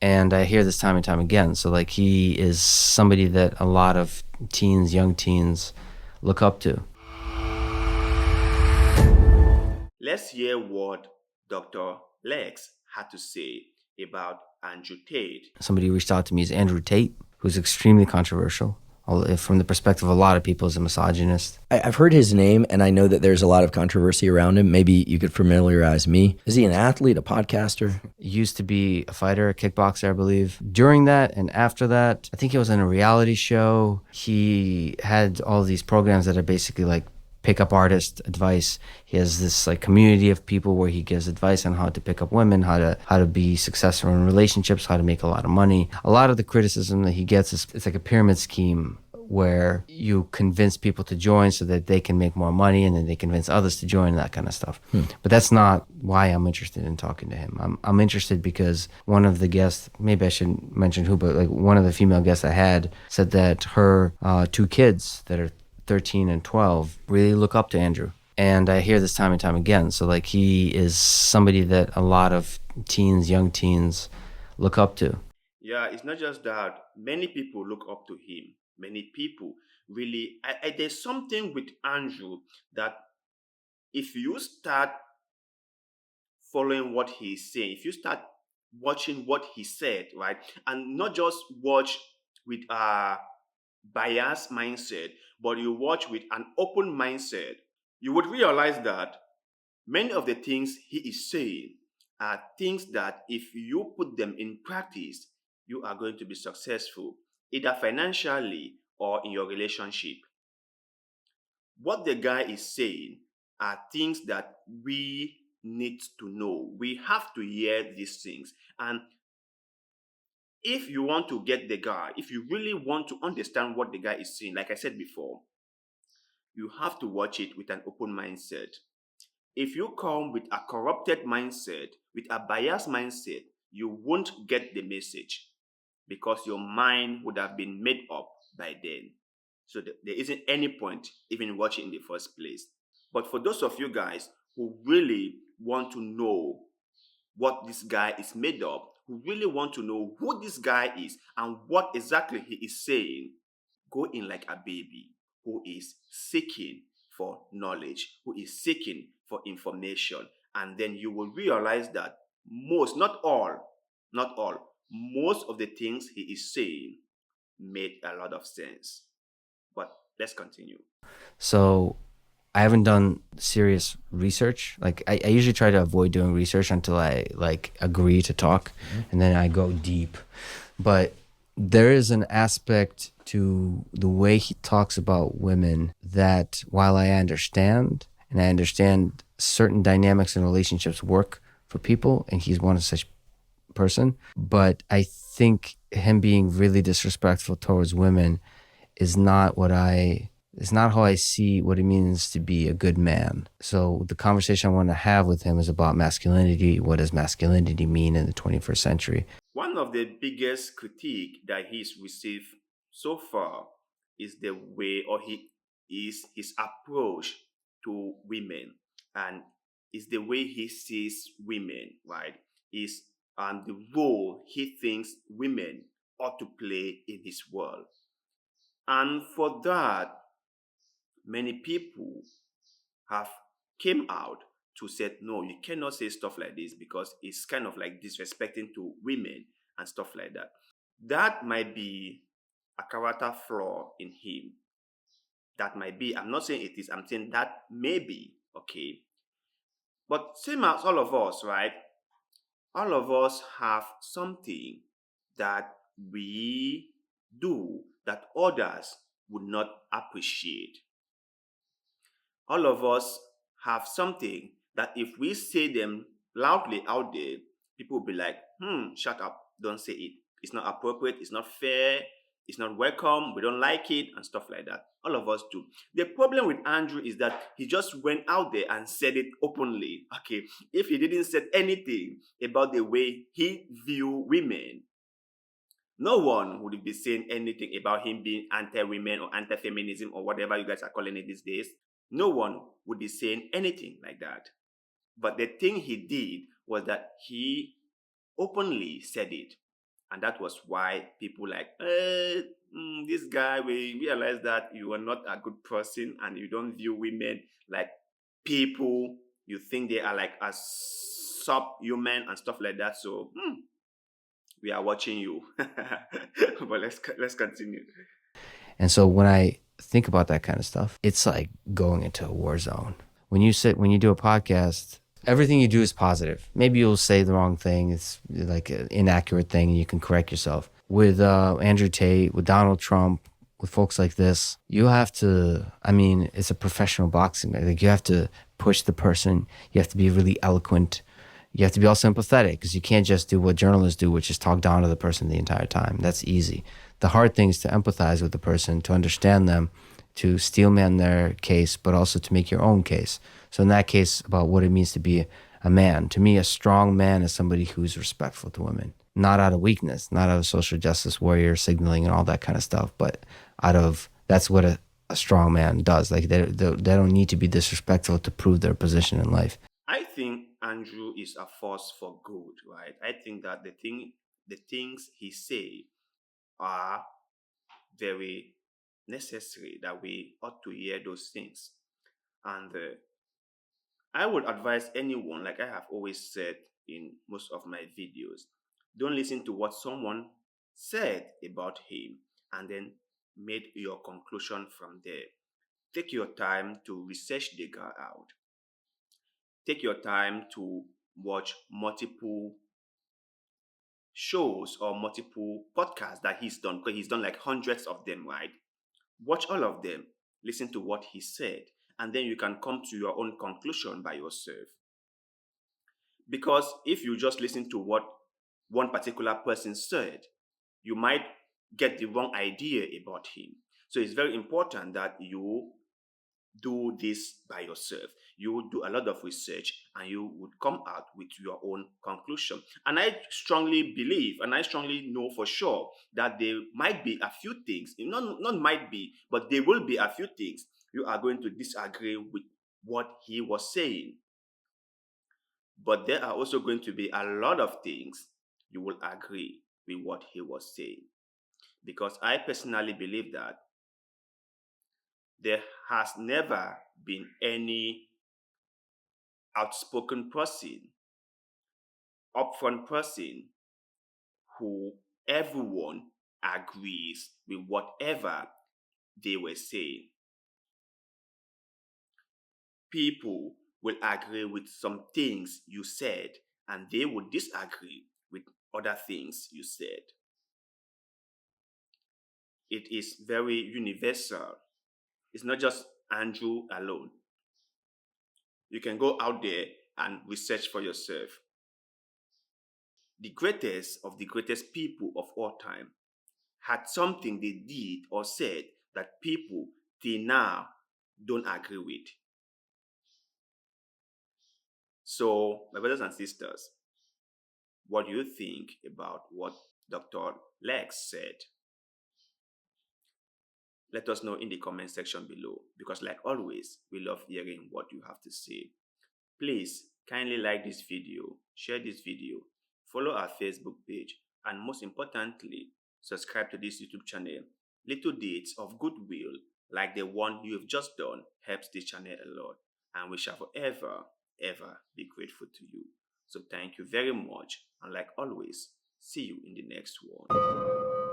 And I hear this time and time again. So like he is somebody that a lot of teens, young teens, look up to. Let's hear what Dr. Lex had to say about Andrew Tate. Somebody who reached out to me is Andrew Tate, who's extremely controversial. From the perspective of a lot of people, is a misogynist. I've heard his name, and I know that there's a lot of controversy around him. Maybe you could familiarize me. Is he an athlete, a podcaster? He used to be a fighter, a kickboxer, I believe. During that and after that, I think he was in a reality show. He had all these programs that are basically like pickup artist advice. He has this like community of people where he gives advice on how to pick up women, how to be successful in relationships, how to make a lot of money. A lot of the criticism that he gets is it's like a pyramid scheme where you convince people to join so that they can make more money, and then they convince others to join, that kind of stuff. But that's not why I'm interested in talking to him. I'm interested because one of the guests, maybe I shouldn't mention who, but like one of the female guests I had said that her two kids that are 13 and 12 really look up to Andrew. And I hear this time and time again. So like he is somebody that a lot of teens, young teens, look up to. Yeah, it's not just that. Many people look up to him. Many people really. There's something with Andrew that if you start following what he's saying, if you start watching what he said, right, and not just watch with a biased mindset, but you watch with an open mindset, you would realize that many of the things he is saying are things that if you put them in practice, you are going to be successful, either financially or in your relationship. What the guy is saying are things that we need to know. We have to hear these things. And if you want to get the guy, if you really want to understand what the guy is saying, like I said before, you have to watch it with an open mindset. If you come with a corrupted mindset, with a biased mindset, you won't get the message because your mind would have been made up by then. So there isn't any point even watching in the first place. But for those of you guys who really want to know what this guy is made of, who really want to know who this guy is and what exactly he is saying, go in like a baby who is seeking for knowledge, who is seeking for information. And then you will realize that most of the things he is saying made a lot of sense. But let's continue. So I haven't done serious research. Like I usually try to avoid doing research until I like agree to talk, and then I go deep. But there is an aspect to the way he talks about women that while I understand, and I understand certain dynamics in relationships work for people, and he's one such person, but I think him being really disrespectful towards women is not how I see what it means to be a good man. So the conversation I want to have with him is about masculinity. What does masculinity mean in the 21st century? One of the biggest critique that he's received so far is the way, or his approach to women, and is the way he sees women, right? Is the role he thinks women ought to play in his world. And for that, many people have came out to say, no, you cannot say stuff like this because it's kind of like disrespecting to women and stuff like that. That might be a character flaw in him. That might be, I'm not saying it is, I'm saying that may be, okay? But same as all of us, right? All of us have something that we do that others would not appreciate. All of us have something that if we say them loudly out there, people will be like, shut up, don't say it. It's not appropriate, it's not fair, it's not welcome, we don't like it, and stuff like that. All of us do. The problem with Andrew is that he just went out there and said it openly. Okay, if he didn't say anything about the way he view women, no one would be saying anything about him being anti-women or anti-feminism or whatever you guys are calling it these days. No one would be saying anything like that. But the thing he did was that he openly said it. And that was why people like, this guy, we realize that you are not a good person and you don't view women like people. You think they are like a subhuman and stuff like that. So we are watching you. But let's continue. And so when I think about that kind of stuff, it's like going into a war zone. When you do a podcast, everything you do is positive. Maybe you'll say the wrong thing. It's like an inaccurate thing and you can correct yourself. With Andrew Tate, with Donald Trump, with folks like this, you have to, I mean, it's a professional boxing. Like you have to push the person. You have to be really eloquent. You have to be also empathetic because you can't just do what journalists do, which is talk down to the person the entire time. That's easy. The hard thing is to empathize with the person, to understand them, to steelman their case, but also to make your own case. So in that case, about what it means to be a man. To me, a strong man is somebody who's respectful to women, not out of weakness, not out of social justice warrior signaling and all that kind of stuff, but out of that's what a strong man does. Like they don't need to be disrespectful to prove their position in life. I think Andrew is a force for good, right? I think that the things he say are very necessary, that we ought to hear those things. And I would advise anyone, like I have always said in most of my videos, don't listen to what someone said about him and then made your conclusion from there. Take your time to research the guy out. Take your time to watch multiple shows or multiple podcasts that he's done, because he's done like hundreds of them, right? Watch all of them, listen to what he said, and then you can come to your own conclusion by yourself. Because if you just listen to what one particular person said, you might get the wrong idea about him. So it's very important that you do this by yourself. You would do a lot of research and you would come out with your own conclusion. And I strongly believe and I strongly know for sure that there might be a few things, not might be, but there will be a few things you are going to disagree with what he was saying. But there are also going to be a lot of things you will agree with what he was saying. Because I personally believe that there has never been any outspoken person, upfront person who everyone agrees with whatever they were saying. People will agree with some things you said and they will disagree with other things you said. It is very universal. It's not just Andrew alone. You can go out there and research for yourself. The greatest of the greatest people of all time had something they did or said that people till now don't agree with. So, my brothers and sisters, what do you think about what Dr. Lex said? Let us know in the comment section below, because like always, we love hearing what you have to say. Please kindly like this video, share this video, follow our Facebook page, and most importantly, subscribe to this YouTube channel. Little deeds of goodwill like the one you have just done helps this channel a lot, and we shall forever, ever be grateful to you. So thank you very much, and like always, see you in the next one.